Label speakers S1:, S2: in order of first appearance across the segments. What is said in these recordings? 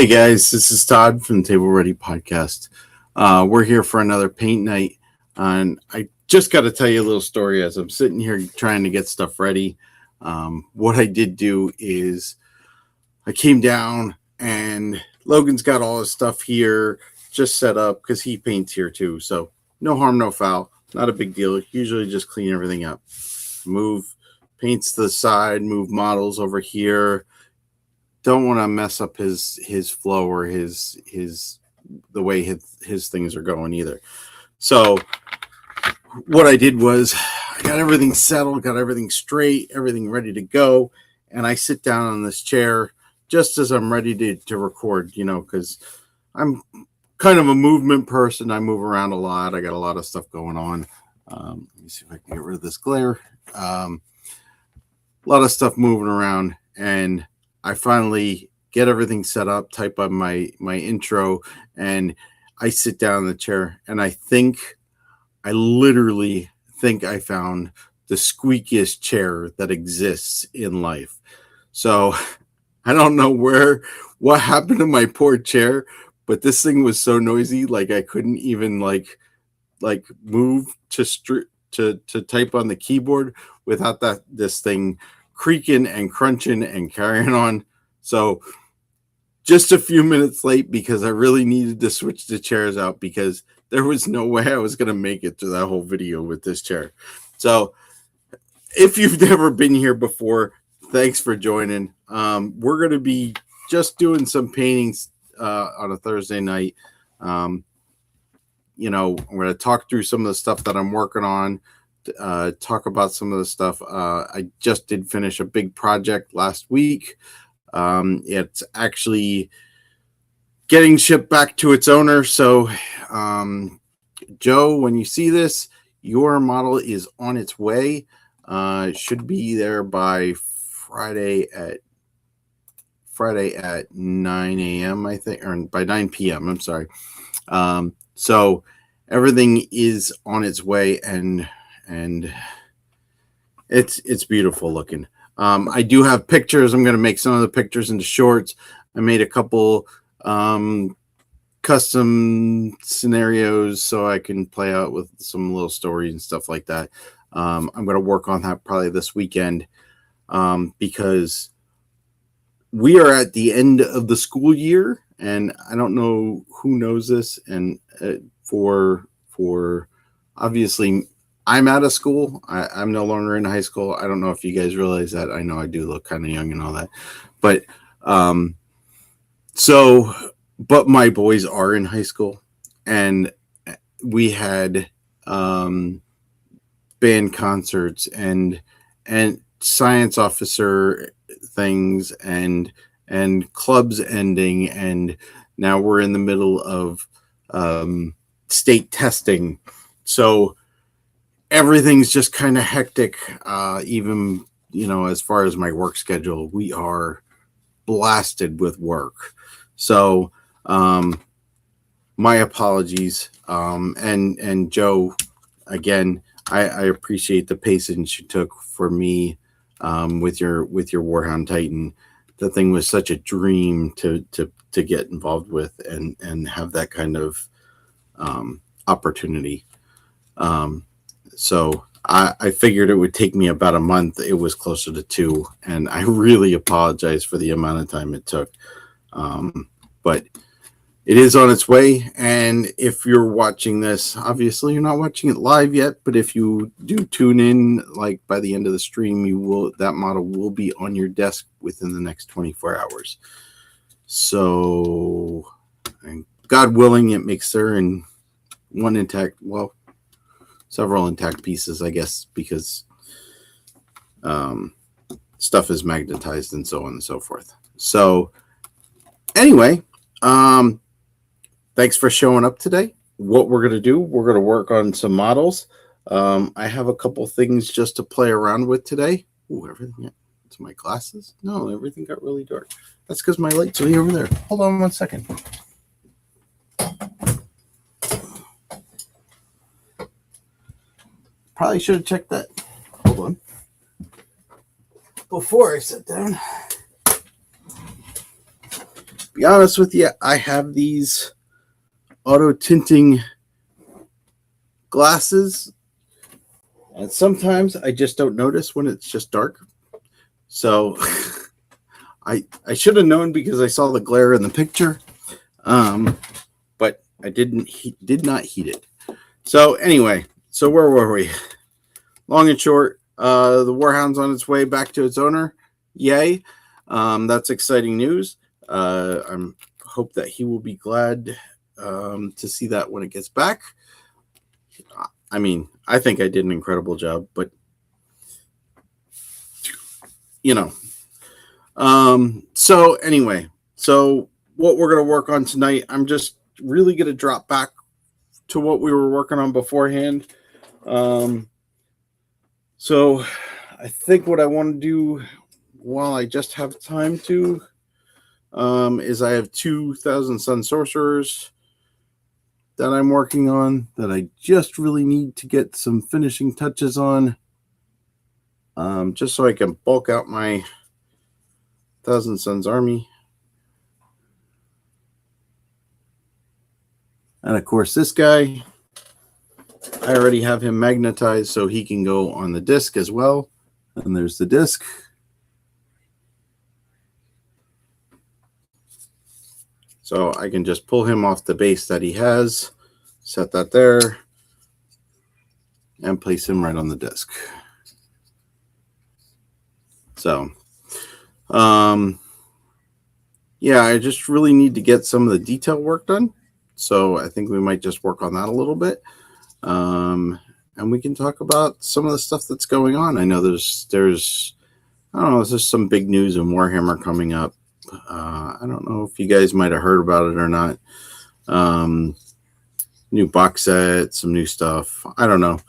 S1: Hey guys, this is Todd from the Table Ready Podcast. We're here for another paint night, and I just got to tell you a little story as I'm sitting here trying to get stuff ready. What I did do is I came down and Logan's got all his stuff here just set up because he paints here too. So no harm, no foul. Not a big deal. Usually just clean everything up. Move paints to the side, move models over here. Don't want to mess up his flow or his the way his things are going either. So what I did was I got everything settled, got everything straight, everything ready to go, and I sit down on this chair just as I'm ready to record, because I'm kind of a movement person. I move around a lot. I got a lot of stuff going on. Let me see if I can get rid of this glare. A lot of stuff moving around, and I finally get everything set up, type up my intro, and I sit down in the chair, and I literally think I found the squeakiest chair that exists in life. So I don't know what happened to my poor chair, but this thing was so noisy, like I couldn't even like move to type on the keyboard without this thing creaking and crunching and carrying on. So just a few minutes late because I really needed to switch the chairs out because there was no way I was going to make it through that whole video with this chair. So if you've never been here before, thanks for joining. We're going to be just doing some paintings on a Thursday night. I'm going to talk through some of the stuff that I'm working on. Talk about some of the stuff. I just did finish a big project last week. It's actually getting shipped back to its owner. So, Joe, when you see this, your model is on its way. It should be there by Friday at 9 a.m. I think, or by 9 p.m. I'm sorry. So everything is on its way, and it's beautiful looking. I do have pictures. I'm going to make some of the pictures into shorts. I made a couple custom scenarios so I can play out with some little stories and stuff like that. I'm going to work on that probably this weekend because we are at the end of the school year, and I don't know who knows this. And for obviously, I'm out of school. I'm no longer in high school. I don't know if you guys realize that. I know I do look kind of young and all that, but but my boys are in high school, and we had band concerts and science officer things and clubs ending, and now we're in the middle of state testing. So everything's just kind of hectic. Even, as far as my work schedule, we are blasted with work. So, my apologies. And Joe, again, I appreciate the patience you took for me, with your Warhound Titan. The thing was such a dream to get involved with and have that kind of, opportunity. So I figured it would take me about a month. It was closer to 2, and I really apologize for the amount of time it took. But it is on its way. And if you're watching this, obviously you're not watching it live yet, but if you do tune in, like by the end of the stream, that model will be on your desk within the next 24 hours. So, and God willing, it makes there in one intact, several intact pieces, I guess, because stuff is magnetized and so on and so forth. So anyway, thanks for showing up today. What we're going to do, we're going to work on some models. I have a couple things just to play around with today. Ooh, everything. It's my glasses. No, everything got really dark. That's because my lights are over there. Hold on one second. Probably should have checked that. Hold on. Before I sit down. be honest with you, I have these auto tinting glasses, and sometimes I just don't notice when it's just dark. So I should have known because I saw the glare in the picture, but I did not heed it. So anyway, so where were we? Long and short, the Warhound's on its way back to its owner. Yay! That's exciting news. I hope that he will be glad to see that when it gets back. I mean, I think I did an incredible job, but you know. So anyway, so what we're going to work on tonight, I'm just really going to drop back to what we were working on beforehand. So I think what I want to do while I just have time to, is I have 2,000 Sun Sorcerers that I'm working on that I just really need to get some finishing touches on, just so I can bulk out my 1,000 Suns army. And of course, this guy, I already have him magnetized so he can go on the disc as well. And there's the disc. So I can just pull him off the base that he has, set that there, and place him right on the disc. So, yeah, I just really need to get some of the detail work done. So I think we might just work on that a little bit. And we can talk about some of the stuff that's going on. I know there's I don't know, there's some big news in Warhammer coming up. I don't know if you guys might have heard about it or not. New box set, some new stuff. I don't know.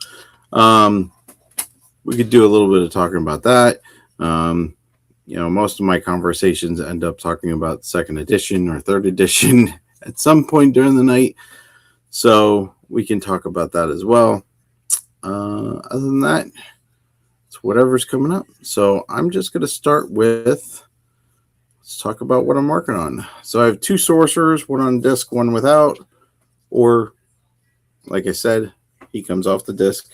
S1: We could do a little bit of talking about that. Most of my conversations end up talking about second edition or third edition at some point during the night. So we can talk about that as well. Other than that, it's whatever's coming up. So I'm just going to start with, let's talk about what I'm working on. So I have 2 sorcerers, one on disc, one without, or like I said, he comes off the disc,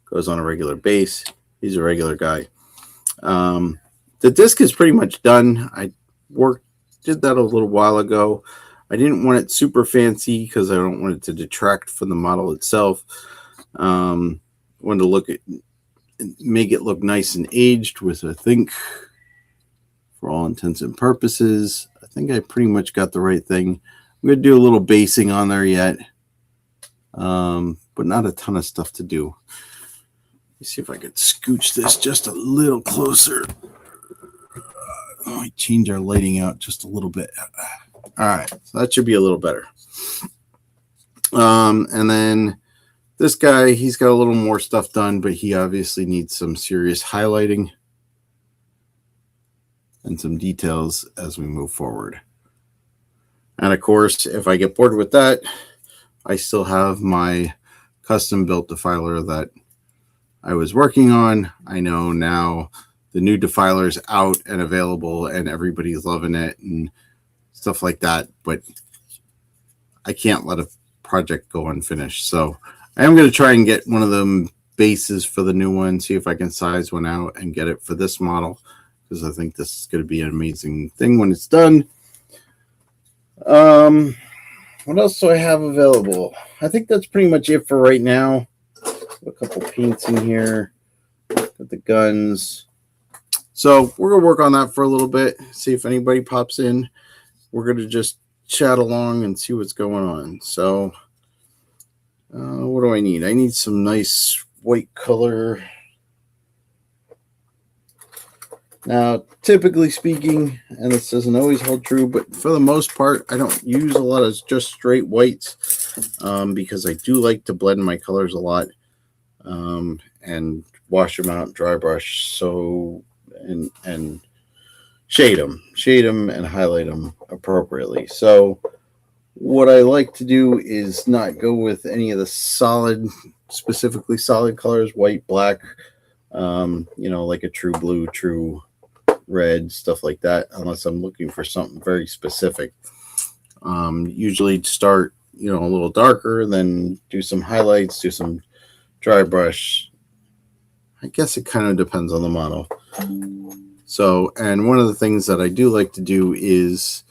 S1: goes on a regular base. He's a regular guy. The disc is pretty much done. I did that a little while ago. I didn't want it super fancy because I don't want it to detract from the model itself. Wanted to make it look nice and aged with, I think, for all intents and purposes, I think I pretty much got the right thing. I'm going to do a little basing on there yet, but not a ton of stuff to do. Let's see if I could scooch this just a little closer. Let me change our lighting out just a little bit. All right, so that should be a little better. And then this guy, he's got a little more stuff done, but he obviously needs some serious highlighting and some details as we move forward. And of course, if I get bored with that, I still have my custom built defiler that I was working on. I know now the new defiler's out and available and everybody's loving it and stuff like that, but I can't let a project go unfinished. So I am going to try and get one of them bases for the new one, see if I can size one out and get it for this model, because I think this is going to be an amazing thing when it's done. What else do I have available? I think that's pretty much it for right now. A couple paints in here. Got the guns. So we're going to work on that for a little bit, see if anybody pops in. We're going to just chat along and see what's going on. So what do I need? I need some nice white color. Now, typically speaking, and this doesn't always hold true, but for the most part, I don't use a lot of just straight whites because I do like to blend my colors a lot and wash them out, dry brush, so and shade them and highlight them appropriately. So what I like to do is not go with any of the specifically solid colors, white, black, like a true blue, true red, stuff like that, unless I'm looking for something very specific. Usually start, a little darker, then do some highlights, do some dry brush. I guess it kind of depends on the model. So, and one of the things that I do like to do is,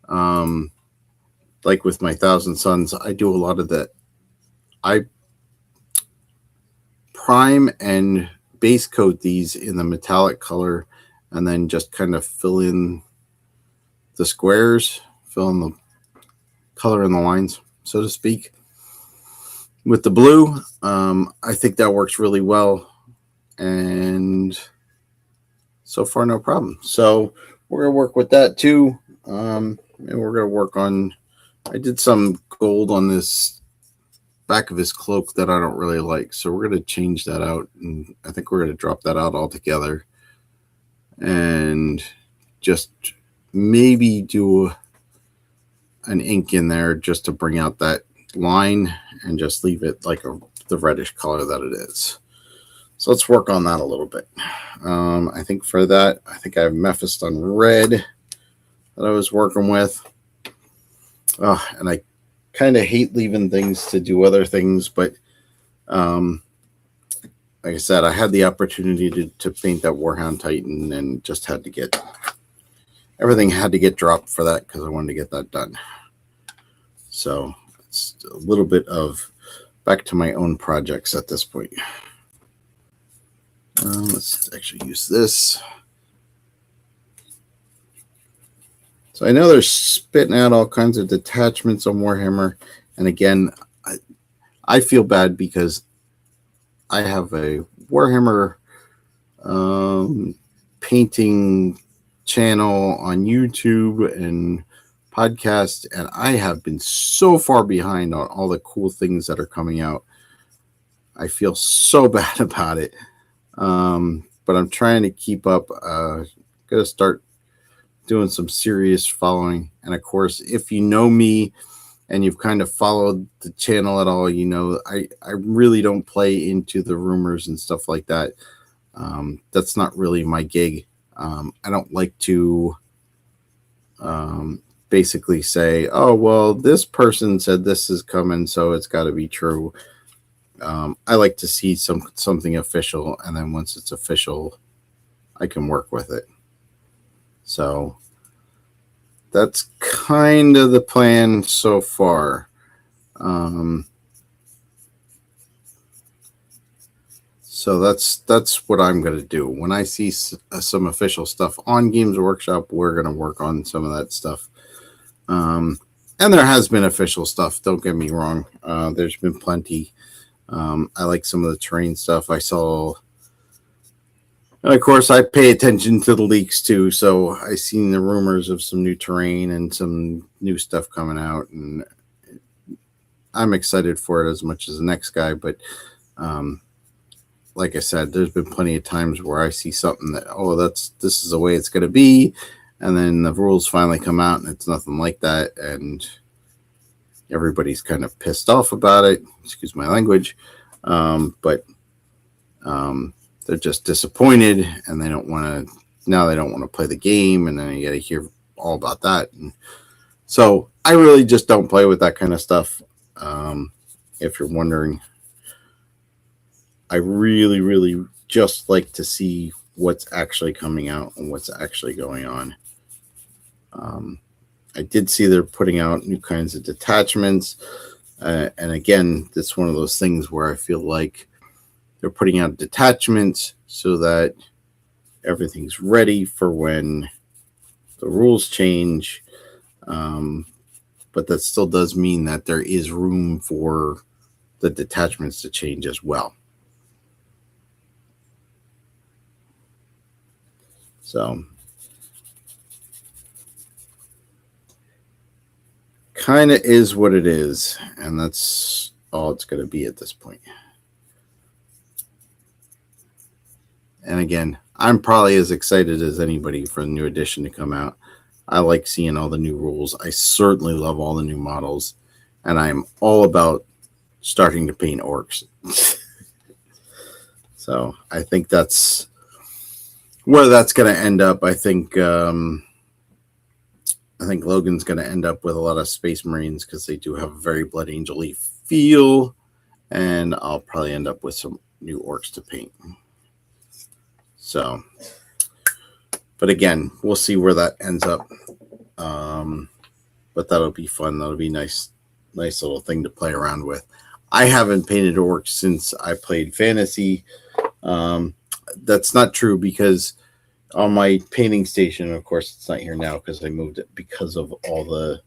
S1: like with my Thousand Suns, I do a lot of that. I prime and base coat these in the metallic color, and then just kind of fill in the squares, fill in the color in the lines, so to speak. With the blue, I think that works really well, and so far no problem. So we're gonna work with that too, and we're gonna work on. I did some gold on this back of his cloak that I don't really like, so we're gonna change that out, and I think we're gonna drop that out altogether, and just maybe do an ink in there just to bring out that line, and just leave it like the reddish color that it is. So let's work on that a little bit. I think for that, I think I have Mephiston red that I was working with. And I kind of hate leaving things to do other things, but like I said, I had the opportunity to paint that Warhound Titan, and just had to get everything had to get dropped for that because I wanted to get that done. So it's a little bit of back to my own projects at this point. Let's actually use this. So I know they're spitting out all kinds of detachments on Warhammer. And again, I feel bad because I have a Warhammer painting channel on YouTube and podcast, and I have been so far behind on all the cool things that are coming out. I feel so bad about it. But I'm trying to keep up. Gotta start doing some serious following. And of course, if you know me and you've kind of followed the channel at all, I really don't play into the rumors and stuff like that. That's not really my gig. I don't like to basically say, oh, well, this person said this is coming, so it's got to be true. I like to see something official, and then once it's official, I can work with it. So that's kind of the plan so far. So that's what I'm going to do. When I see some official stuff on Games Workshop, we're going to work on some of that stuff. And there has been official stuff, don't get me wrong. There's been plenty. I like some of the terrain stuff I saw. And of course, I pay attention to the leaks too. So I seen the rumors of some new terrain and some new stuff coming out, and I'm excited for it as much as the next guy. But like I said, there's been plenty of times where I see something that, oh, this is the way it's going to be, and then the rules finally come out and it's nothing like that, and everybody's kind of pissed off about it. Excuse my language. But they're just disappointed, and they don't want to play the game, and then you got to hear all about that. And so I really just don't play with that kind of stuff. If you're wondering, I really, really just like to see what's actually coming out and what's actually going on. I did see they're putting out new kinds of detachments. And again, it's one of those things where I feel like they're putting out detachments so that everything's ready for when the rules change. But that still does mean that there is room for the detachments to change as well. So kind of is what it is, and that's all it's going to be at this point. And again, I'm probably as excited as anybody for the new edition to come out. I like seeing all the new rules. I certainly love all the new models, and I'm all about starting to paint orcs. So I think that's where that's going to end up, I think Logan's going to end up with a lot of Space Marines because they do have a very Blood Angel-y feel, and I'll probably end up with some new orcs to paint. So, but again, we'll see where that ends up. But that'll be fun. That'll be nice little thing to play around with. I haven't painted orcs since I played Fantasy. That's not true because on my painting station, of course, it's not here now because I moved it because of all the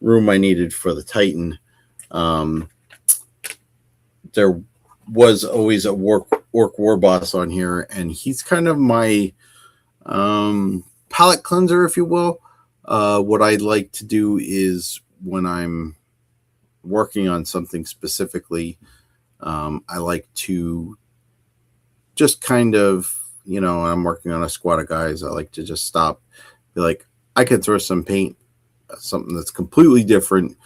S1: room I needed for the Titan. There was always a orc war boss on here, and he's kind of my palette cleanser, if you will. What I'd like to do is when I'm working on something specifically, I like to just kind of, I'm working on a squad of guys. I like to just stop, be like, I could throw some paint, something that's completely different,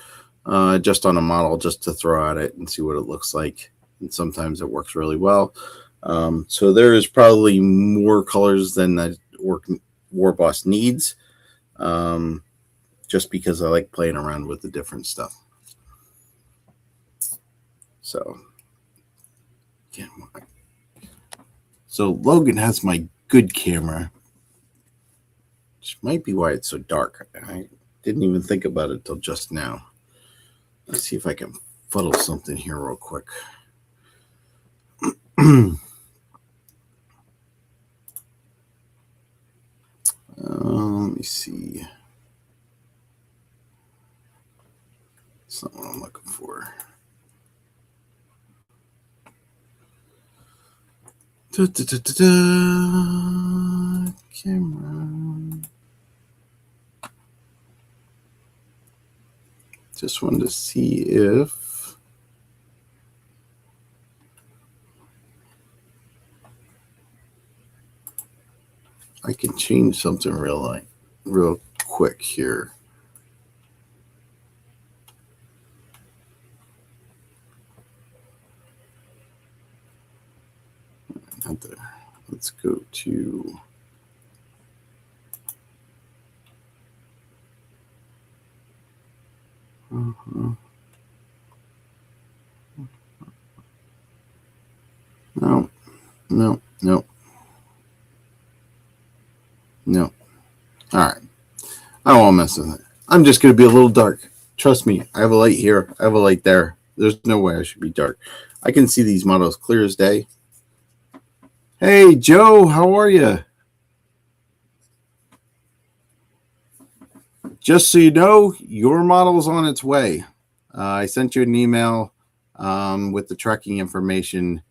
S1: just on a model, just to throw at it and see what it looks like. And sometimes it works really well. So there is probably more colors than that war boss needs, just because I like playing around with the different stuff. So, again, so Logan has my good camera, which might be why it's so dark. I didn't even think about it till just now. Let's see if I can fuddle something here real quick. Let me see. That's not what I'm looking for. Camera. Just wanted to see if I can change something real quick here. Not there. Let's go to No. All right. I won't mess with it. I'm just going to be a little dark. Trust me. I have a light here. I have a light there. There's no way I should be dark. I can see these models clear as day. Hey, Joe, how are you? Just so you know, your model's on its way. I sent you an email with the tracking information,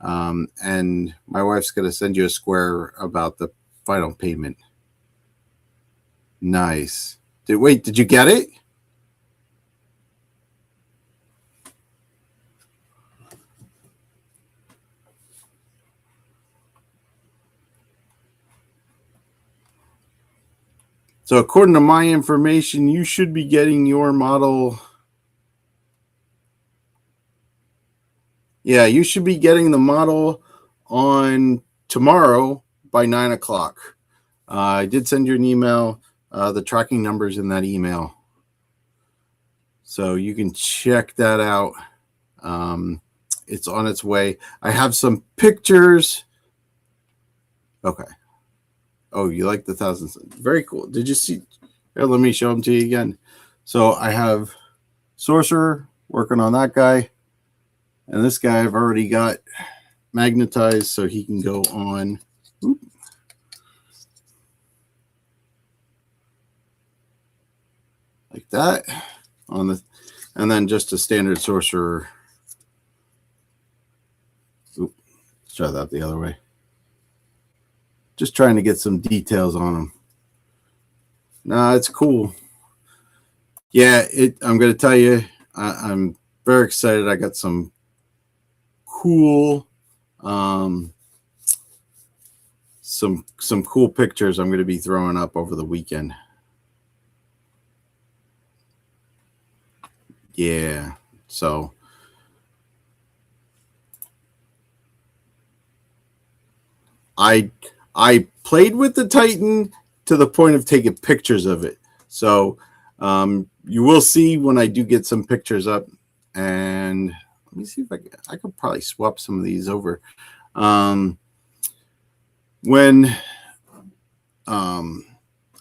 S1: and my wife's going to send you a square about the final payment. Nice. Did you get it? So according to my information, you should be getting your model. Yeah, you should be getting the model on tomorrow by 9 o'clock. I did send you an email. The tracking number's in that email. So you can check that out. It's on its way. I have some pictures. Okay. Oh, you like the thousands? Very cool. Did you see? Here, let me show them to you again. So I have Sorcerer working on that guy. And this guy I've already got magnetized so he can go on. Like that. And then just a standard Sorcerer. Let's try that the other way. Just trying to get some details on them. Nah, it's cool. Yeah, I'm going to tell you, I'm very excited. I got some cool, some cool pictures I'm going to be throwing up over the weekend. Yeah, so I I played with the Titan to the point of taking pictures of it. So you will see when I do get some pictures up. And let me see if I could probably swap some of these over. When I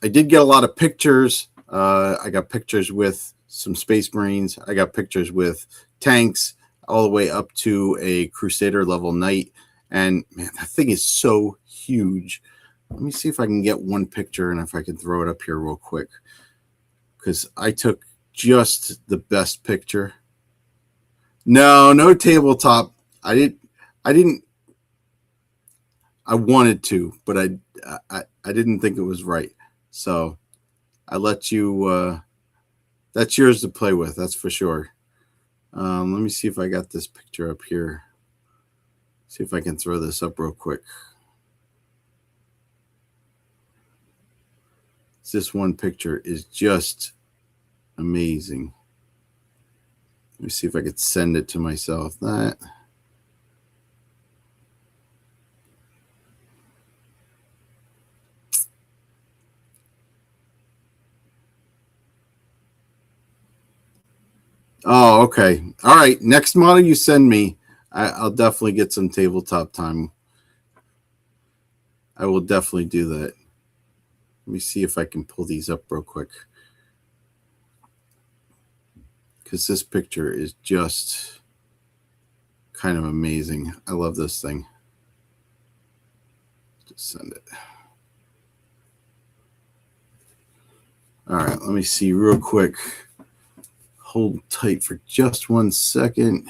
S1: did get a lot of pictures. I got pictures with some Space Marines. I got pictures with tanks all the way up to a Crusader level knight. And man, that thing is so huge. Let me see if I can get one picture and if I can throw it up here real quick. Because I took just the best picture. No tabletop. I wanted to, but I didn't think it was right. So I let you, that's yours to play with, that's for sure. Let me see if I got this picture up here. See if I can throw this up real quick. This one picture is just amazing. Let me see if I could send it to myself. That. Oh, okay. All right. Next model you send me, I'll definitely get some tabletop time. I will definitely do that. Let me see if I can pull these up real quick. Because this picture is just kind of amazing. I love this thing. Just send it. All right. Let me see real quick. Hold tight for just 1 second.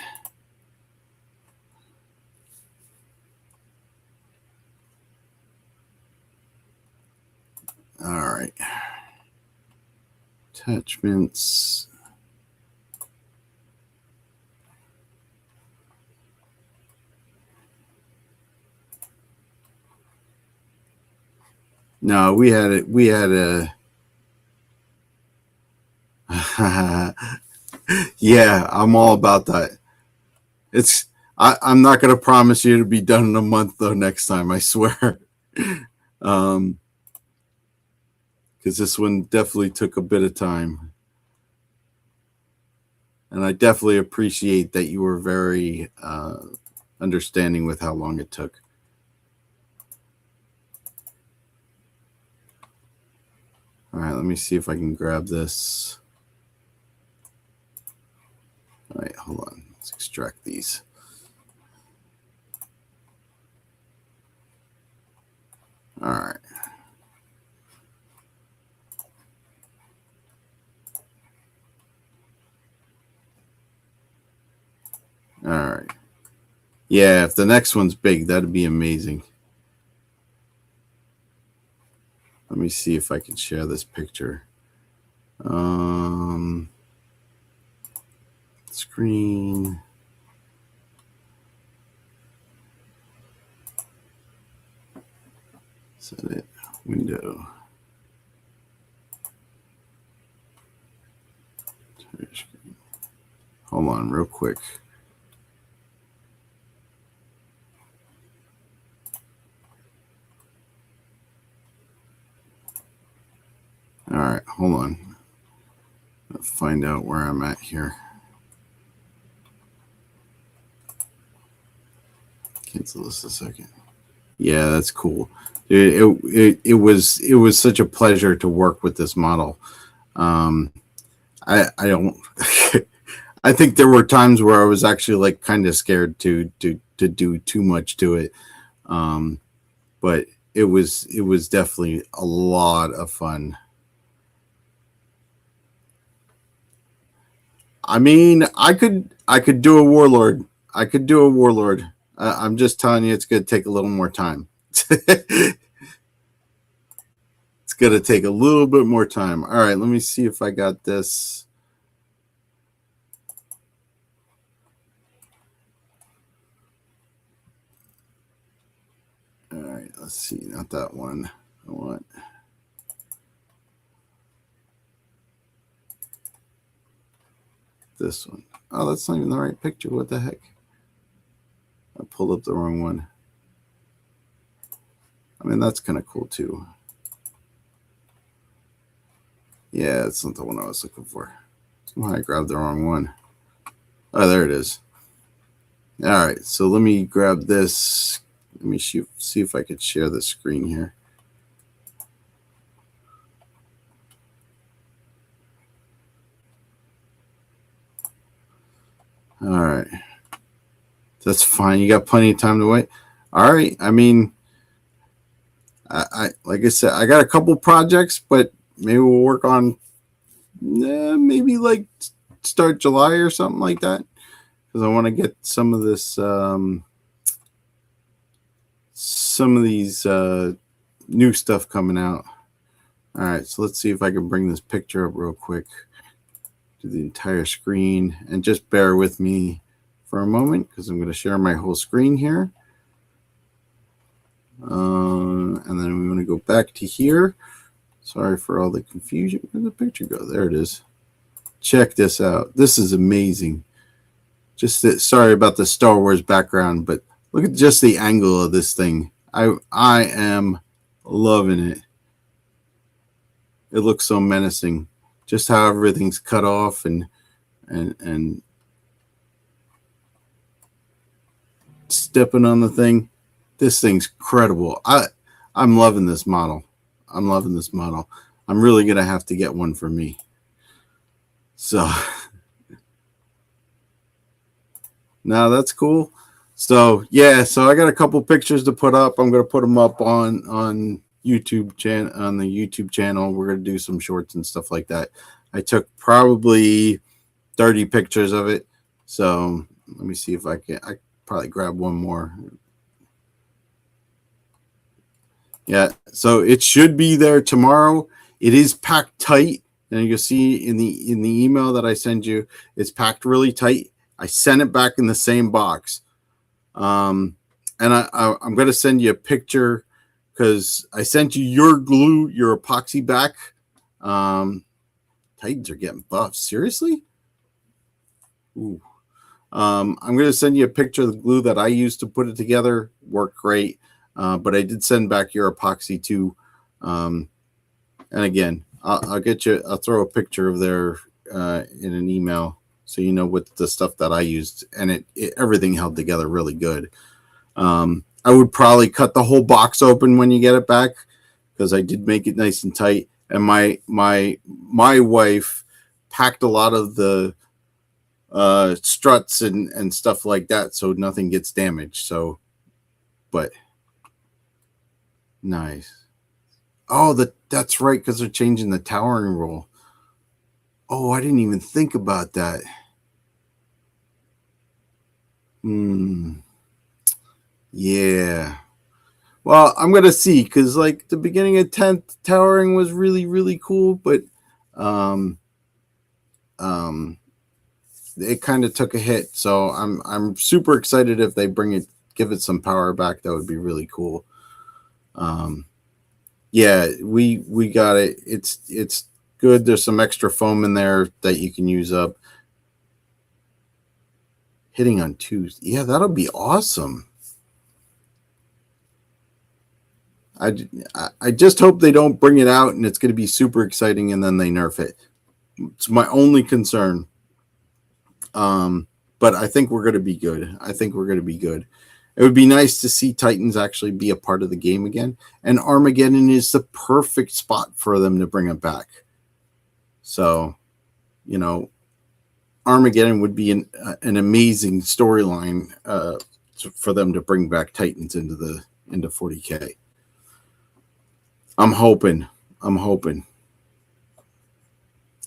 S1: All right. Attachments. No, we had it. We had a. Yeah, I'm all about that. It's. I'm not going to promise you to be done in a month though. Next time, I swear. Because this one definitely took a bit of time, and I definitely appreciate that you were very understanding with how long it took. All right, let me see if I can grab this. All right, hold on. Let's extract these. All right. All right. Yeah, if the next one's big, that'd be amazing. Let me see if I can share this picture. Screen. Set it. Window. Hold on real quick. All right, hold on. Let's find out where I'm at here. Cancel this a second. Yeah, that's cool. It was such a pleasure to work with this model. I don't. I think there were times where I was actually like kind of scared to do too much to it, but it was definitely a lot of fun. I mean, I could do a warlord. I could do a warlord. I'm just telling you, it's going to take a little more time. It's going to take a little bit more time. All right, let me see if I got this. All right, let's see. Not that one. I want. This one. Oh, that's not even the right picture. What the heck? I pulled up the wrong one. I mean, that's kind of cool too. Yeah, it's not the one I was looking for. Somehow I grabbed the wrong one. Oh, there it is. All right, so let me grab this. Let me see if I could share the screen here. All right. That's fine. You got plenty of time to wait. All right. I mean, I like I said, I got a couple projects, but maybe we'll work on maybe like start July or something like that, because I want to get some of this some of these new stuff coming out. All right, so let's see if I can bring this picture up real quick to the entire screen, and just bear with me for a moment because I'm going to share my whole screen here. And then we want to go back to here. Sorry for all the confusion. Where'd the picture go? There it is. Check this out. This is amazing. Sorry about the Star Wars background, but look at just the angle of this thing. I am loving it. It looks so menacing. Just how everything's cut off and stepping on the thing. This thing's incredible. I'm loving this model. I'm loving this model. I'm really gonna have to get one for me. So now that's cool. So yeah, so I got a couple pictures to put up. I'm gonna put them up on YouTube on the YouTube channel. We're gonna do some shorts and stuff like that. I took probably 30 pictures of it. So let me see if I probably grab one more. Yeah, so it should be there tomorrow. It is packed tight, and you'll see in the email that I send you, it's packed really tight. I sent it back in the same box, and I'm going to send you a picture because I sent you your glue, your epoxy back. Titans are getting buffed. Seriously? Ooh. I'm going to send you a picture of the glue that I used to put it together. Worked great. But I did send back your epoxy too. And again, I'll get you, I'll throw a picture of there in an email so you know what the stuff that I used, and everything held together really good. I would probably cut the whole box open when you get it back because I did make it nice and tight. And my wife packed a lot of the struts and stuff like that so nothing gets damaged. So, but nice. Oh, that's right, because they're changing the towering rule. Oh, I didn't even think about that. Yeah. Well, I'm gonna see, because like the beginning of 10th, towering was really, really cool, but it kind of took a hit. So I'm super excited if they give it some power back. That would be really cool. Yeah, we got it. It's good. There's some extra foam in there that you can use up. Hitting on twos. Yeah, that'll be awesome. I just hope they don't bring it out and it's going to be super exciting and then they nerf it. It's my only concern. But I think we're going to be good. I think we're going to be good. It would be nice to see Titans actually be a part of the game again. And Armageddon is the perfect spot for them to bring it back. So, you know, Armageddon would be an amazing storyline for them to bring back Titans into 40K. I'm hoping.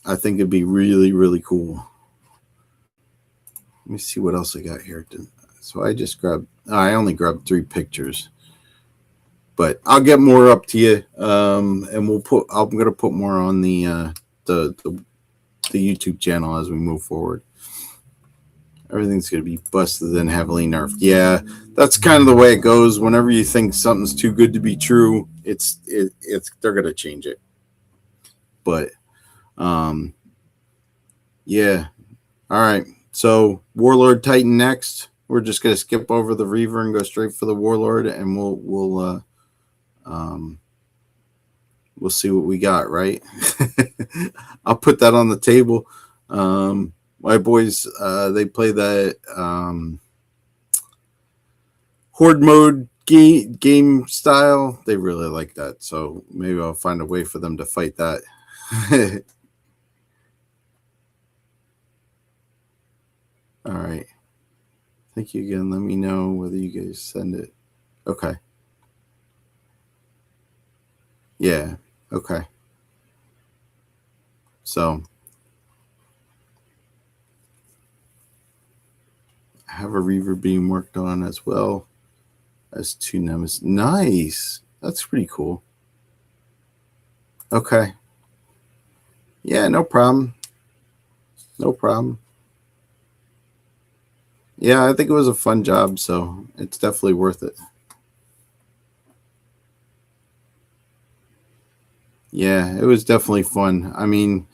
S1: I think it'd be really, really cool. Let me see what else I got here. So I just I only grabbed 3 pictures, but I'll get more up to you. And I'm going to put more on the YouTube channel as we move forward. Everything's going to be busted and heavily nerfed. Yeah, that's kind of the way it goes. Whenever you think something's too good to be true, they're going to change it. But, yeah. All right. So Warlord Titan next. We're just going to skip over the Reaver and go straight for the Warlord, and we'll We'll see what we got, right? I'll put that on the table. My boys, they play that horde mode game style. They really like that, so maybe I'll find a way for them to fight that. All right. Thank you again. Let me know whether you guys send it. Okay. Yeah. Okay. So I have a Reaver being worked on as well as 2 Nemesis. Nice. That's pretty cool. Okay. Yeah, no problem. No problem. Yeah, I think it was a fun job, so it's definitely worth it. Yeah, it was definitely fun. I mean,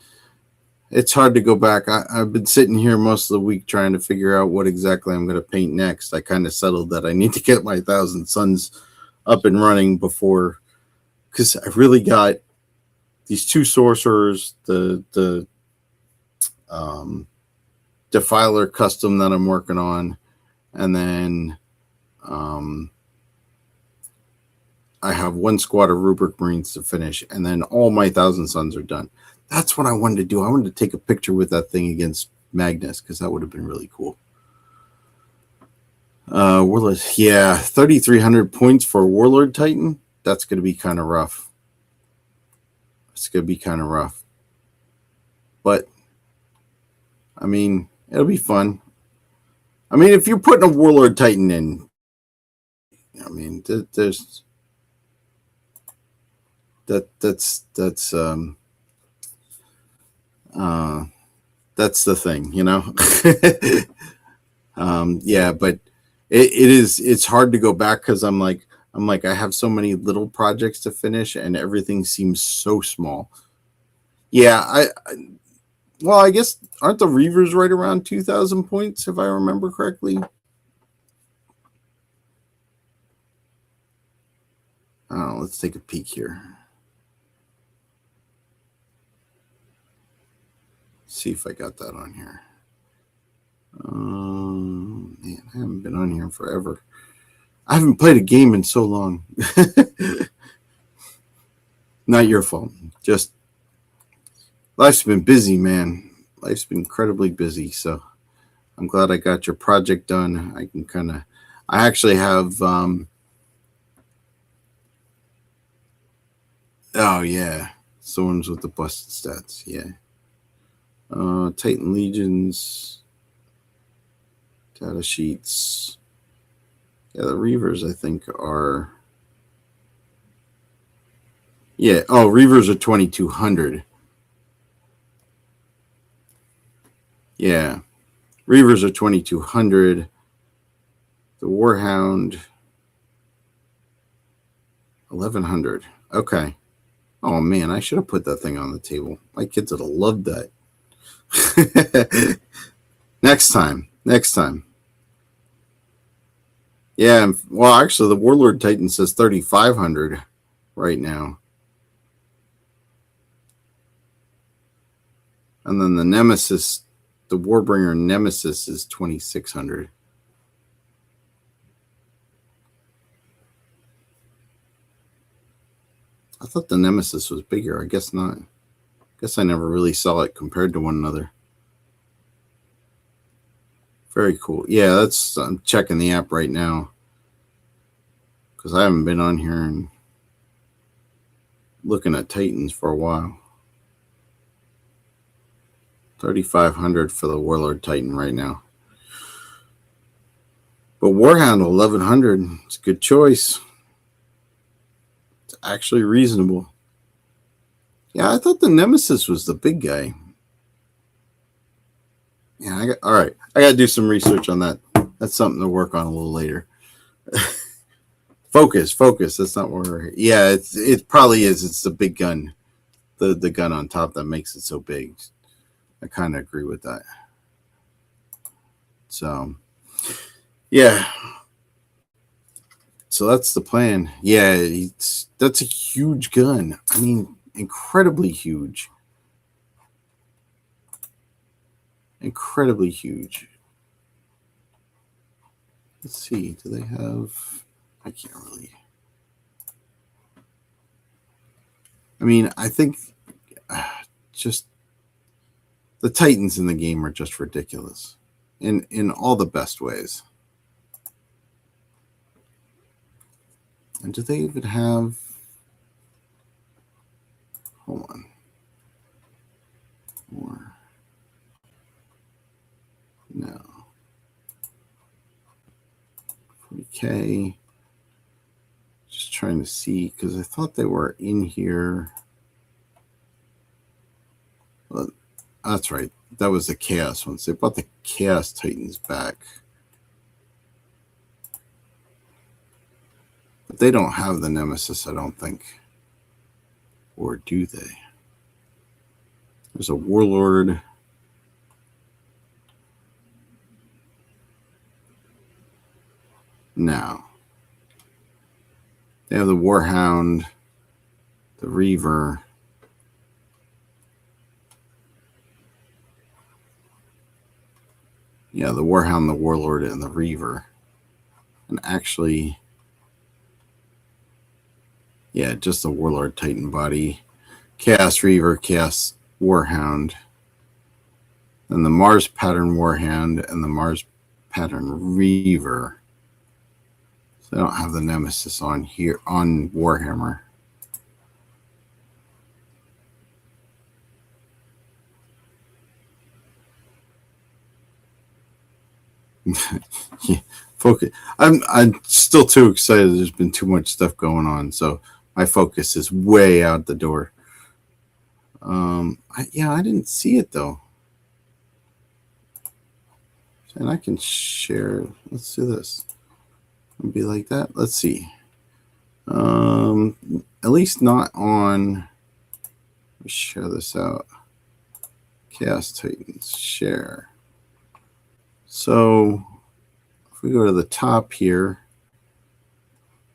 S1: it's hard to go back. I've been sitting here most of the week trying to figure out what exactly I'm going to paint next. I kind of settled that I need to get my 1,000 Suns up and running before, because I really got these 2 sorcerers, the Defiler custom that I'm working on, and then I have 1 squad of Rubric Marines to finish, and then all my 1,000 Suns are done. That's what I wanted to do. I wanted to take a picture with that thing against Magnus, because that would have been really cool. Warlord, yeah, 3,300 points for Warlord Titan. That's going to be kind of rough. It's going to be kind of rough. But, I mean, it'll be fun. I mean, if you're putting a Warlord Titan in, I mean, there's that's the thing, you know. Yeah, but it's hard to go back, because I'm like I have so many little projects to finish, and everything seems so small. Yeah, I guess aren't the Reavers right around 2,000 points, if I remember correctly? Oh, let's take a peek here. See if I got that on here. Man, I haven't been on here in forever. I haven't played a game in so long. Not your fault. Just life's been busy, man. Life's been incredibly busy. So I'm glad I got your project done. I can kind of, I actually have, oh yeah, Swords with the busted stats. Yeah. Titan Legions, data sheets. Yeah, the Reavers, I think, are, yeah. Oh, Reavers are 2,200. Yeah. Reavers are 2,200. The Warhound, 1,100. Okay. Oh, man, I should have put that thing on the table. My kids would have loved that. Next time. Yeah, well, actually, the Warlord Titan says 3,500 right now. And then the Nemesis, the Warbringer Nemesis is 2,600. I thought the Nemesis was bigger. I guess not. Guess I never really saw it compared to one another. Very cool. Yeah, I'm checking the app right now, because I haven't been on here and looking at Titans for a while. 3,500 for the Warlord Titan right now. But Warhound 1,100, it's a good choice. It's actually reasonable. Yeah, I thought the Nemesis was the big guy. Yeah, all right. I got to do some research on that. That's something to work on a little later. Focus. That's not what we're. Yeah, it probably is. It's the big gun, the gun on top that makes it so big. I kind of agree with that. So, yeah. so that's the plan. Yeah, that's a huge gun. I mean, incredibly huge. Incredibly huge. Let's see. Do they have... I can't really... I mean, I think just the Titans in the game are just ridiculous in all the best ways. And do they even have... Hold on. More. No. 40K. Just trying to see, because I thought they were in here. Well, that's right. That was the Chaos ones. They brought the Chaos Titans back. But they don't have the Nemesis, I don't think. Or do they? There's a Warlord. No. They have the Warhound, the Reaver. Yeah, the Warhound, the Warlord, and the Reaver. And actually, yeah, just the Warlord Titan body. Chaos Reaver, Chaos Warhound. And the Mars Pattern Warhound and the Mars Pattern Reaver. So I don't have the Nemesis on here on Warhammer. Yeah, focus. I'm still too excited. There's been too much stuff going on, so my focus is way out the door. I didn't see it though. And I can share. Let's do this. It'll be like that. Let's see. At least not on. Let me share this out. Chaos Titans share. So if we go to the top here,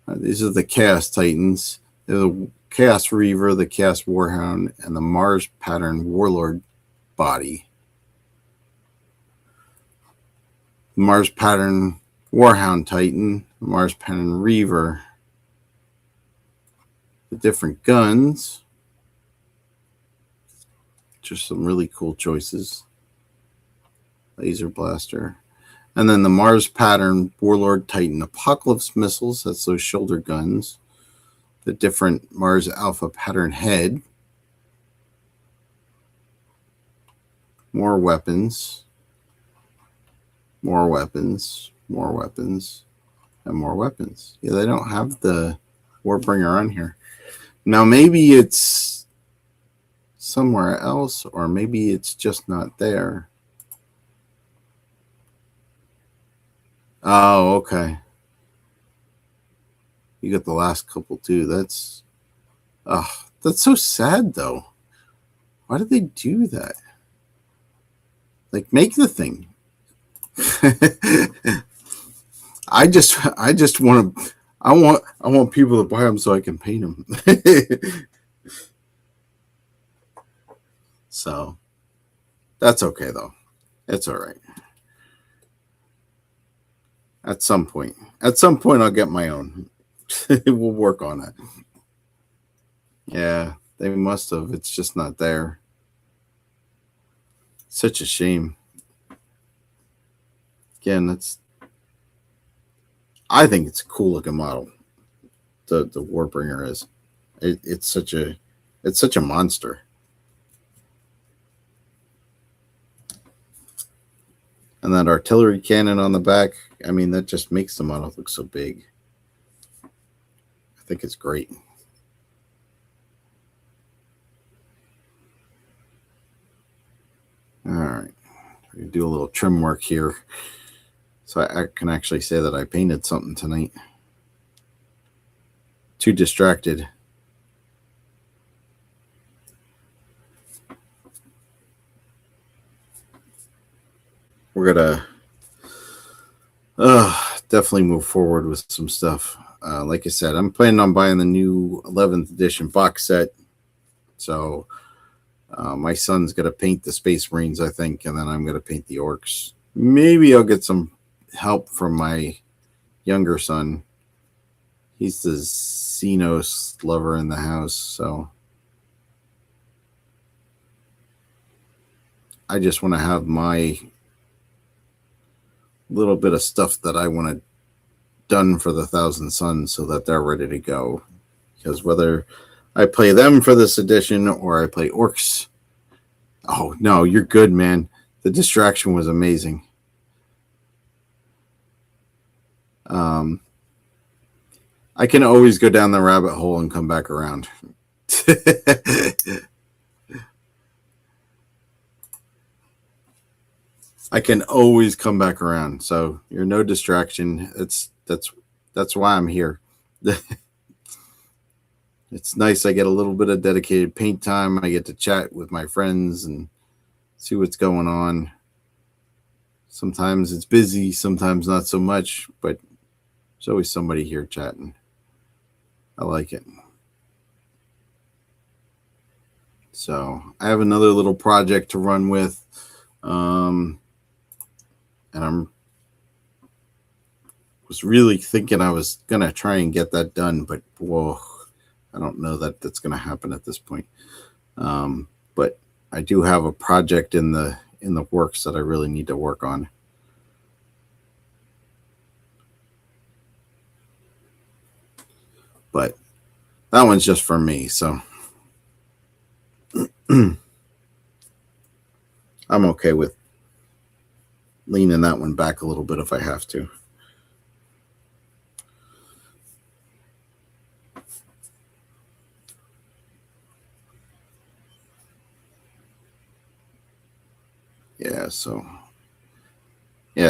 S1: these are the Chaos Titans. They're the Chaos Reaver, the Chaos Warhound, and the Mars Pattern Warlord body. The Mars Pattern Warhound Titan, the Mars Pattern Reaver. The different guns. Just some really cool choices. Laser Blaster. And then the Mars Pattern Warlord Titan Apocalypse Missiles. That's those shoulder guns. The different Mars Alpha Pattern Head. More weapons. More weapons. More weapons. And more weapons. Yeah, they don't have the Warbringer on here. Now, maybe it's somewhere else, or maybe it's just not there. Oh, okay. You got the last couple too. That's so sad though. Why did they do that? Like, make the thing. I just want to. I want people to buy them so I can paint them. So that's okay though. It's all right. At some point I'll get my own. We'll work on it. Yeah, they must have. It's just not there. Such a shame. Again, I think it's a cool looking model. The Warbringer is. It's such a monster. And that artillery cannon on the back, I mean, that just makes the model look so big. I think it's great. All right. I'm going to do a little trim work here. So I can actually say that I painted something tonight. Too distracted. We're going to definitely move forward with some stuff. like I said, I'm planning on buying the new 11th edition box set. So my son's going to paint the Space Marines, I think, and then I'm going to paint the Orcs. Maybe I'll get some help from my younger son. He's the Xenos lover in the house, so I just want to have my little bit of stuff that I want to done for the Thousand Suns so that they're ready to go. Because whether I play them for this edition or I play Orcs, oh no, you're good, man. The distraction was amazing. I can always go down the rabbit hole and come back around. I can always come back around. So you're no distraction. That's why I'm here. It's nice. I get a little bit of dedicated paint time. I get to chat with my friends and see what's going on. Sometimes it's busy, sometimes not so much, but there's always somebody here chatting. I like it. So I have another little project to run with. And was really thinking I was going to try and get that done, but whoa, I don't know that that's going to happen at this point. But I do have a project in the works that I really need to work on. But that one's just for me, so I'm okay with leaning that one back a little bit if I have to.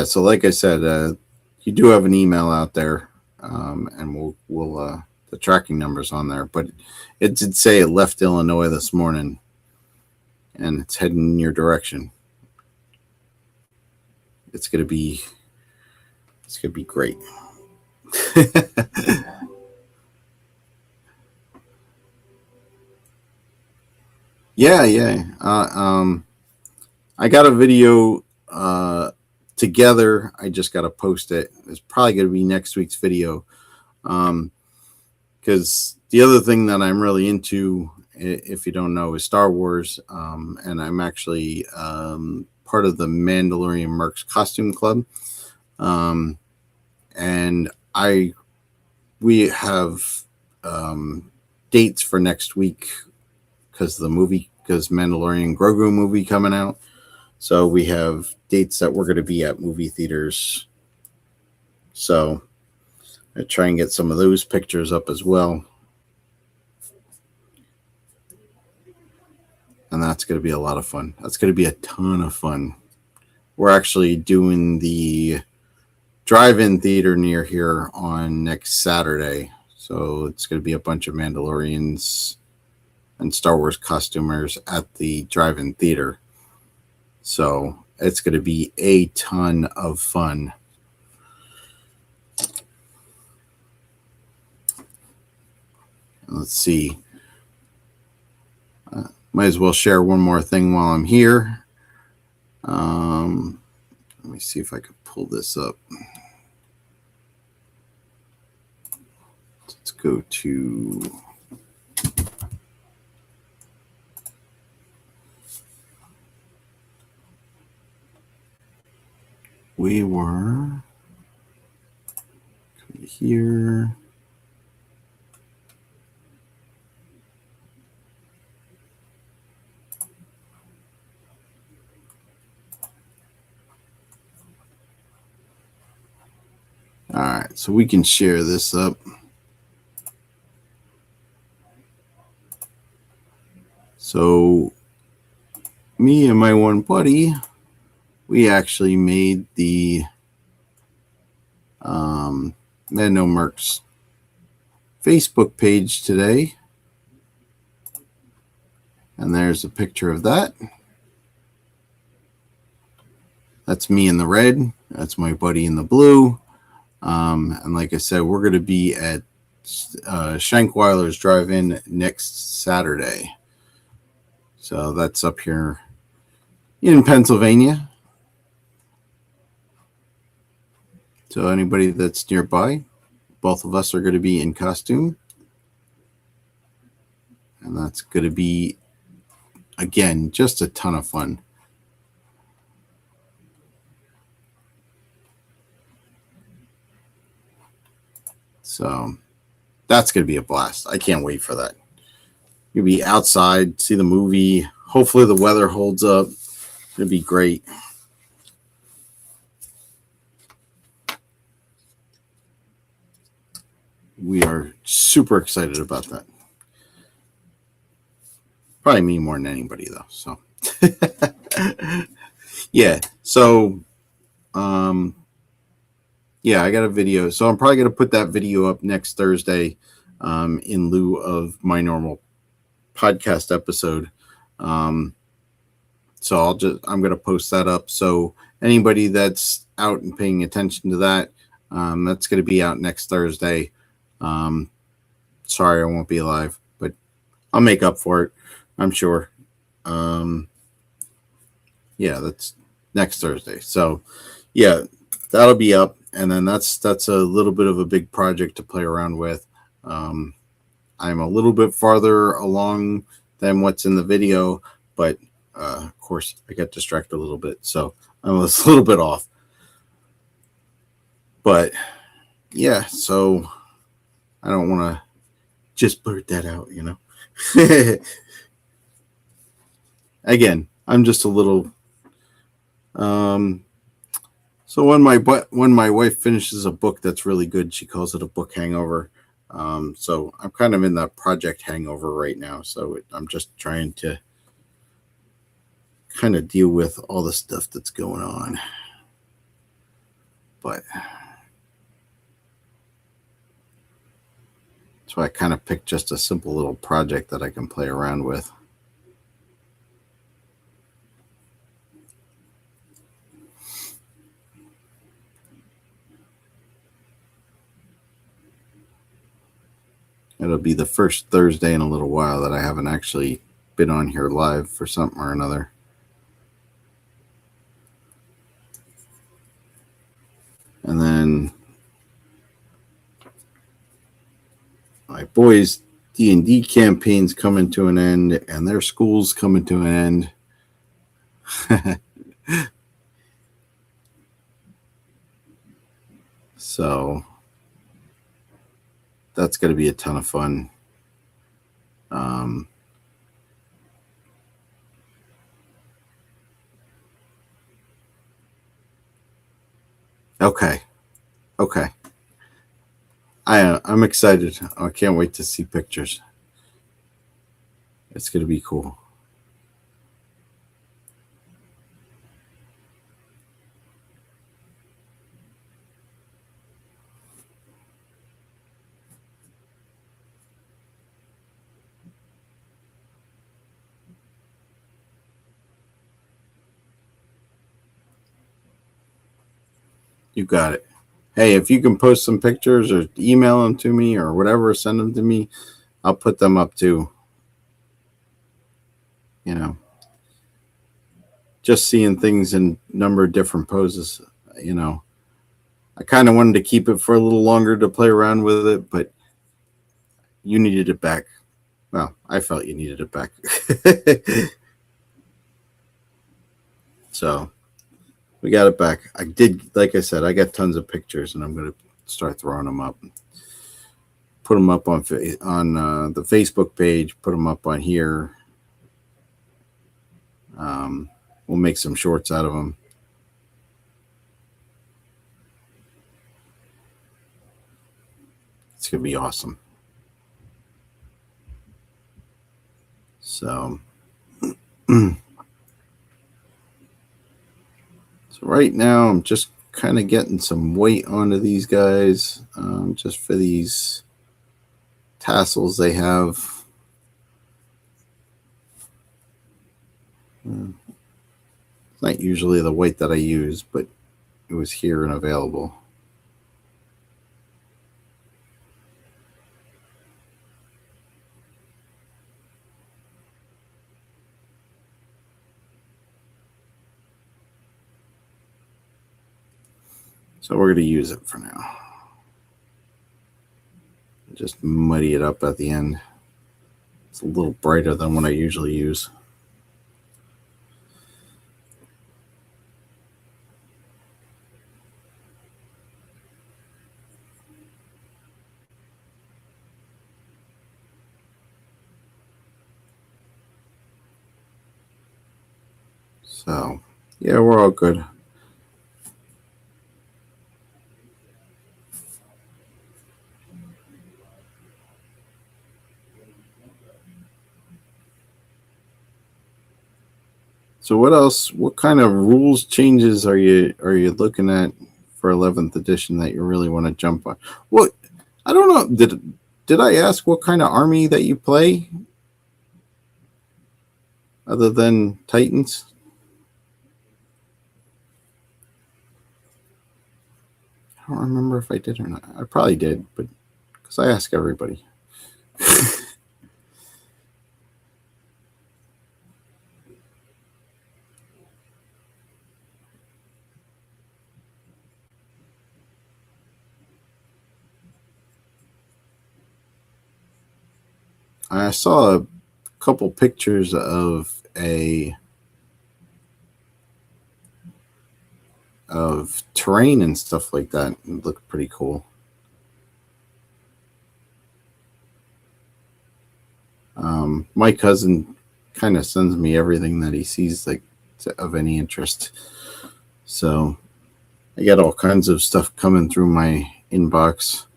S1: So like I said, you do have an email out there, and we'll the tracking numbers on there, but it did say it left Illinois this morning and it's heading in your direction. It's gonna be great. Yeah. I got a video together. I just got to post it. It's probably going to be next week's video. Because the other thing that I'm really into, if you don't know, is Star Wars. And I'm actually part of the Mandalorian Mercs Costume Club. And we have dates for next week because Mandalorian Grogu movie coming out. So we have dates that we're going to be at movie theaters. So I try and get some of those pictures up as well. And that's going to be a lot of fun. That's going to be a ton of fun. We're actually doing the drive-in theater near here on next Saturday. So it's going to be a bunch of Mandalorians and Star Wars costumers at the drive-in theater. So it's going to be a ton of fun. Let's see. Might as well share one more thing while I'm here. Let me see if I can pull this up. Let's go to... We were here. All right, so we can share this up. So me and my one buddy, we actually made the Mando Mercs Facebook page today. And there's a picture of that. That's me in the red. That's my buddy in the blue. And like I said, we're going to be at Shankweiler's Drive-In next Saturday. So that's up here in Pennsylvania. So anybody that's nearby, both of us are going to be in costume. And that's going to be, again, just a ton of fun. So that's going to be a blast. I can't wait for that. You'll be outside, see the movie. Hopefully the weather holds up. It'll be great. We are super excited about that. Probably me more than anybody, though. So, yeah. So, yeah, I got a video. So I'm probably going to put that video up next Thursday in lieu of my normal podcast episode. So I'm going to post that up. So anybody that's out and paying attention to that, that's going to be out next Thursday. Sorry, I won't be live, but I'll make up for it, I'm sure. Yeah, that's next Thursday. So yeah, that'll be up. And then that's a little bit of a big project to play around with. I'm a little bit farther along than what's in the video, but of course I got distracted a little bit, so I was a little bit off. But yeah, so I don't want to just blurt that out, you know. Again, I'm just a little. So when my wife finishes a book that's really good, she calls it a book hangover. So I'm kind of in that project hangover right now. So I'm just trying to kind of deal with all the stuff that's going on. But so I kind of picked just a simple little project that I can play around with. It'll be the first Thursday in a little while that I haven't actually been on here live for something or another. And then my boys' D&D campaign's coming to an end, and their school's coming to an end. So that's going to be a ton of fun. Okay. I'm excited. I can't wait to see pictures. It's going to be cool. You got it. Hey, if you can post some pictures or email them to me or whatever, send them to me, I'll put them up too. You know, just seeing things in a number of different poses, you know. I kind of wanted to keep it for a little longer to play around with it, but you needed it back. Well, I felt you needed it back. So we got it back. I did, like I said, I got tons of pictures, and I'm going to start throwing them up. Put them up on the Facebook page. Put them up on here. We'll make some shorts out of them. It's going to be awesome. So, so right now I'm just kind of getting some weight onto these guys, just for these tassels they have. It's not usually the weight that I use, but it was here and available. So we're going to use it for now. Just muddy it up at the end. It's a little brighter than what I usually use. So, yeah, we're all good. So what else? What kind of rules changes are you looking at for 11th edition that you really want to jump on? Well, I don't know. Did I ask what kind of army that you play other than Titans? I don't remember if I did or not. I probably did, but because I ask everybody. I saw a couple pictures of terrain and stuff like that. It looked pretty cool. My cousin kind of sends me everything that he sees like of any interest. So I got all kinds of stuff coming through my inbox.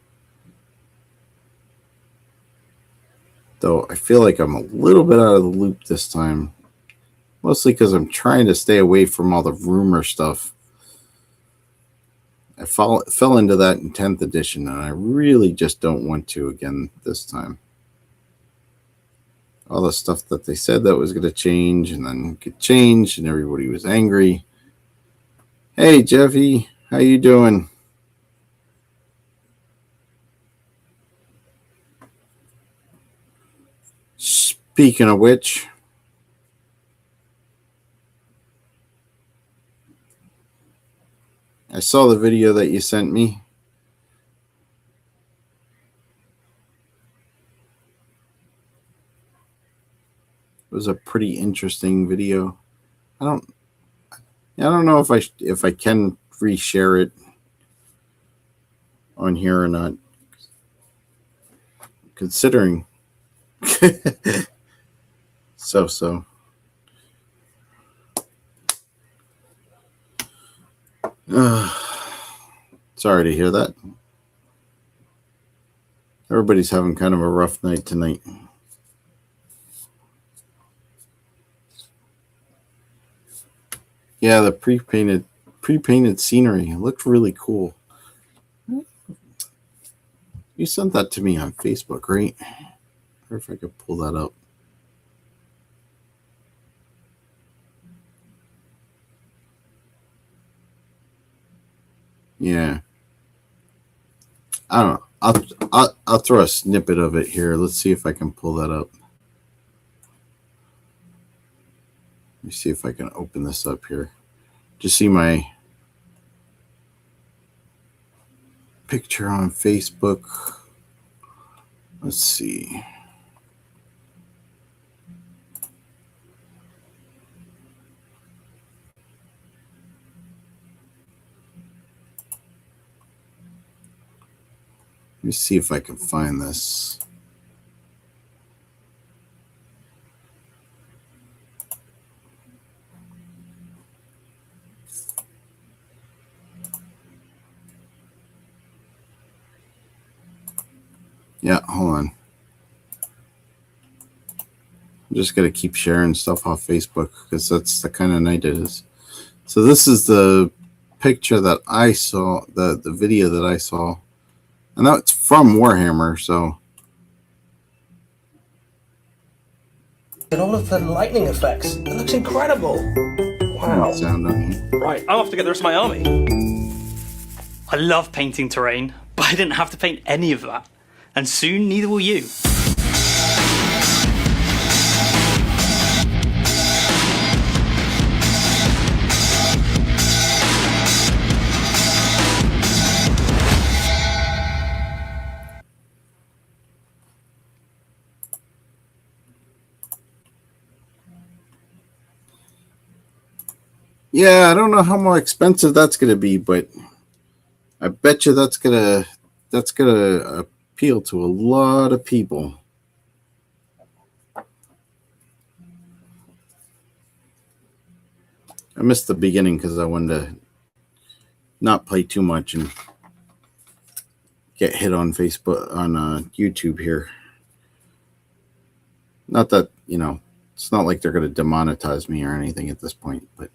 S1: Though I feel like I'm a little bit out of the loop this time. Mostly because I'm trying to stay away from all the rumor stuff. I fell into that in 10th edition, and I really just don't want to again this time. All the stuff that they said that was going to change, and then get changed, and everybody was angry. Hey, Jeffy, how you doing? Speaking of which, I saw the video that you sent me. It was a pretty interesting video. I don't know if I can reshare it on here or not. Considering so. Sorry to hear that. Everybody's having kind of a rough night tonight. Yeah, the pre-painted scenery. It looked really cool. You sent that to me on Facebook, right? Or if I could pull that up. Yeah. I don't know. I'll throw a snippet of it here. Let's see if I can pull that up. Let me see if I can open this up here. Just see my picture on Facebook. Let's see. Let me see if I can find this. Yeah, hold on. I'm just going to keep sharing stuff off Facebook because that's the kind of night it is. So this is the picture that I saw, the video that I saw. And that's from Warhammer, so.
S2: And all of the lightning effects. It looks incredible. Wow.
S1: Sound on here.
S2: Right, I'm off to get the rest of my army.
S3: I love painting terrain, but I didn't have to paint any of that. And soon, neither will you.
S1: Yeah, I don't know how more expensive that's going to be, but I bet you that's gonna appeal to a lot of people. I missed the beginning because I wanted to not play too much and get hit on Facebook on YouTube here. Not that, it's not like they're going to demonetize me or anything at this point, but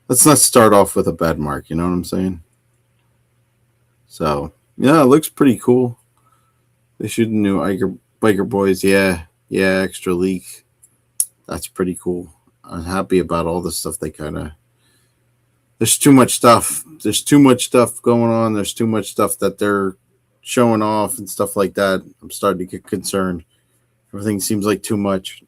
S1: let's not start off with a bad mark, you know what I'm saying? So, yeah, it looks pretty cool. They should new Biker Boys, yeah, extra leak. That's pretty cool. I'm happy about all the stuff they there's too much stuff. There's too much stuff going on. There's too much stuff that they're showing off and stuff like that. I'm starting to get concerned. Everything seems like too much.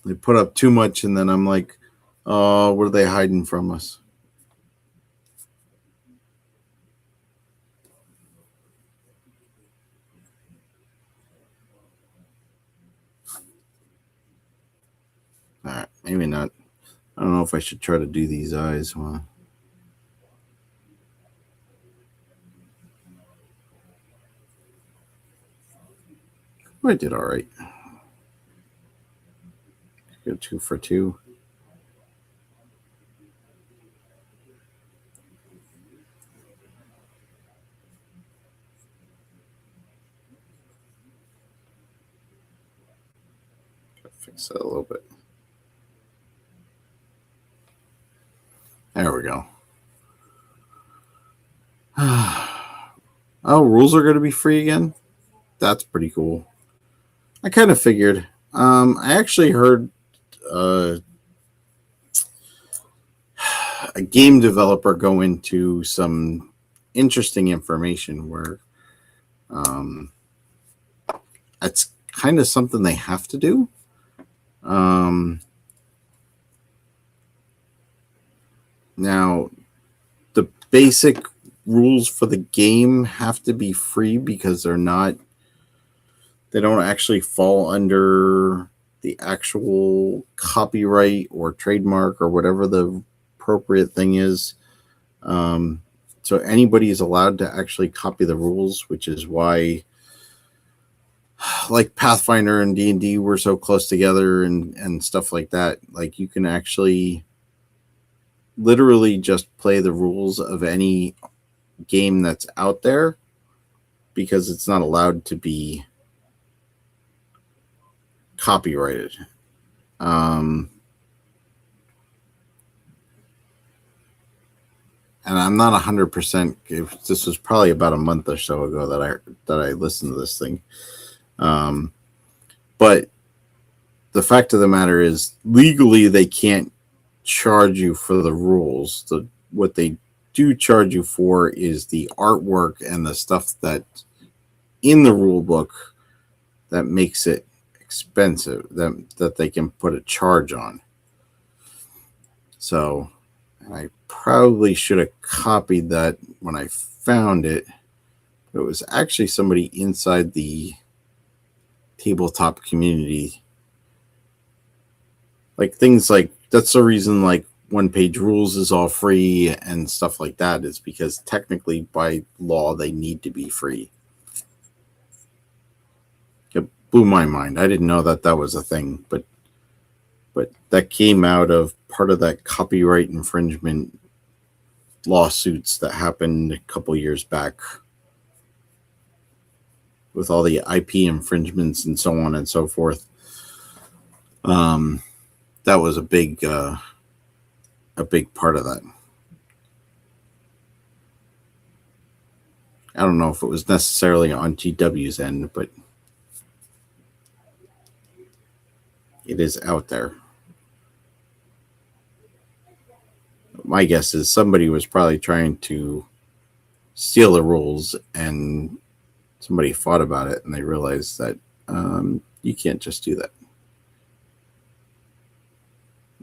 S1: They put up too much, and then I'm like, oh, what are they hiding from us? All right, maybe not. I don't know if I should try to do these eyes. Well, I did all right. Go 2 for 2. Fix that a little bit. There we go. Oh, rules are going to be free again? That's pretty cool. I kind of figured. I actually heard a game developer go into some interesting information where that's kind of something they have to do. Now, the basic rules for the game have to be free because they don't actually fall under the actual copyright or trademark or whatever the appropriate thing is. So anybody is allowed to actually copy the rules, which is why like Pathfinder and D&D were so close together and stuff like that. Like you can actually literally just play the rules of any game that's out there because it's not allowed to be copyrighted. And I'm not 100%. This was probably about a month or so ago that I listened to this thing. But the fact of the matter is, legally they can't charge you for the rules. What they do charge you for is the artwork and the stuff that in the rule book that makes it expensive, that they can put a charge on. So I probably should have copied that when I found it. It was actually somebody inside the tabletop community. Like things like, that's the reason like one-page rules is all free and stuff like that, is because technically by law they need to be free. It blew my mind. I didn't know that was a thing, but that came out of part of that copyright infringement lawsuits that happened a couple years back with all the IP infringements and so on and so forth. That was a big part of that. I don't know if it was necessarily on GW's end, but it is out there. My guess is somebody was probably trying to steal the rules and somebody fought about it and they realized that you can't just do that.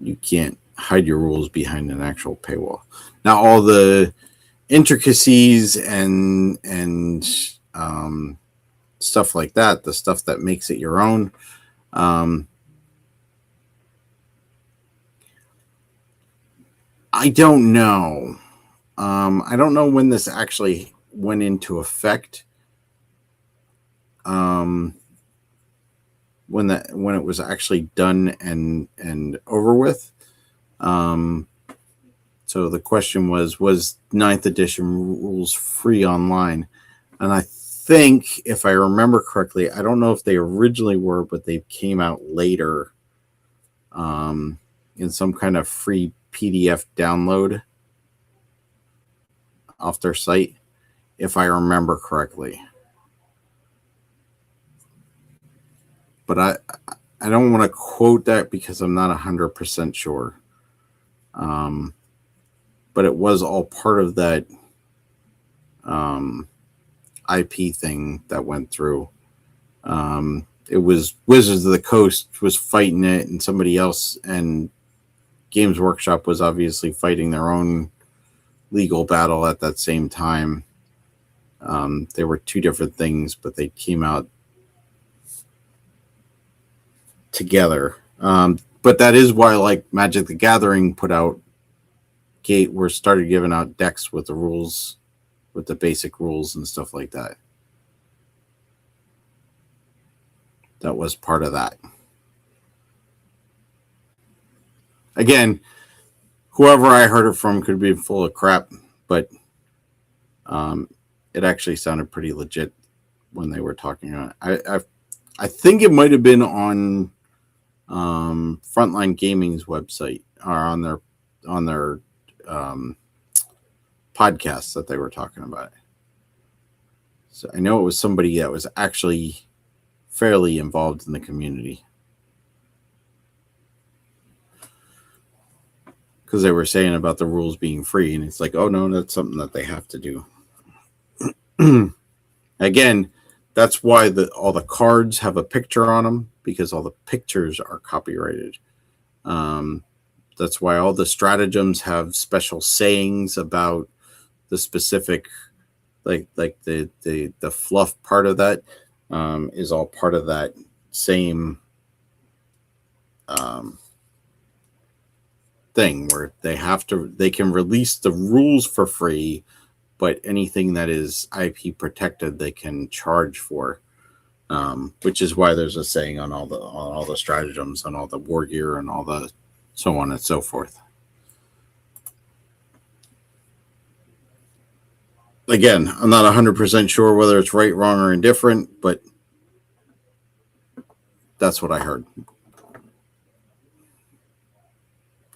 S1: You can't hide your rules behind an actual paywall. Now, all the intricacies and stuff like that, the stuff that makes it your own. I don't know. I don't know when this actually went into effect. When it was actually done and over with. So the question was ninth edition rules free online? And I think, if I remember correctly, I don't know if they originally were, but they came out later in some kind of free PDF download off their site, if I remember correctly. But I don't want to quote that because I'm not 100% sure. But it was all part of that IP thing that went through. It was Wizards of the Coast was fighting it, and somebody else, and Games Workshop was obviously fighting their own legal battle at that same time. They were two different things, but they came out together. But that is why, like, Magic the Gathering put out started giving out decks with the rules, with the basic rules and stuff like that. That was part of that. Again, whoever I heard it from could be full of crap, but it actually sounded pretty legit when they were talking about it. I think it might have been on Frontline Gaming's website, or on their podcast that they were talking about it. So I know it was somebody that was actually fairly involved in the community, because they were saying about the rules being free, and it's like, oh no, that's something that they have to do. Again, that's why all the cards have a picture on them, because all the pictures are copyrighted. That's why all the stratagems have special sayings about the specific, like the fluff part of that is all part of that same thing, where they can release the rules for free, but anything that is IP protected they can charge for. Which is why there's a saying on all the stratagems and all the war gear and all the so on and so forth. Again, I'm not 100% sure whether it's right, wrong, or indifferent, but that's what I heard.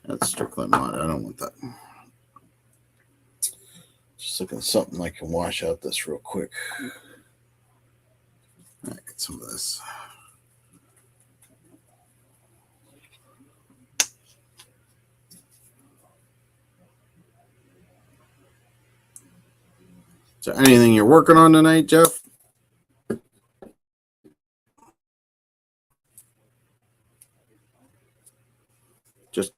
S1: That's strictly mine. I don't want that. Just looking at something I can wash out this real quick. I get some of this. So, anything you're working on tonight, Jeff? Just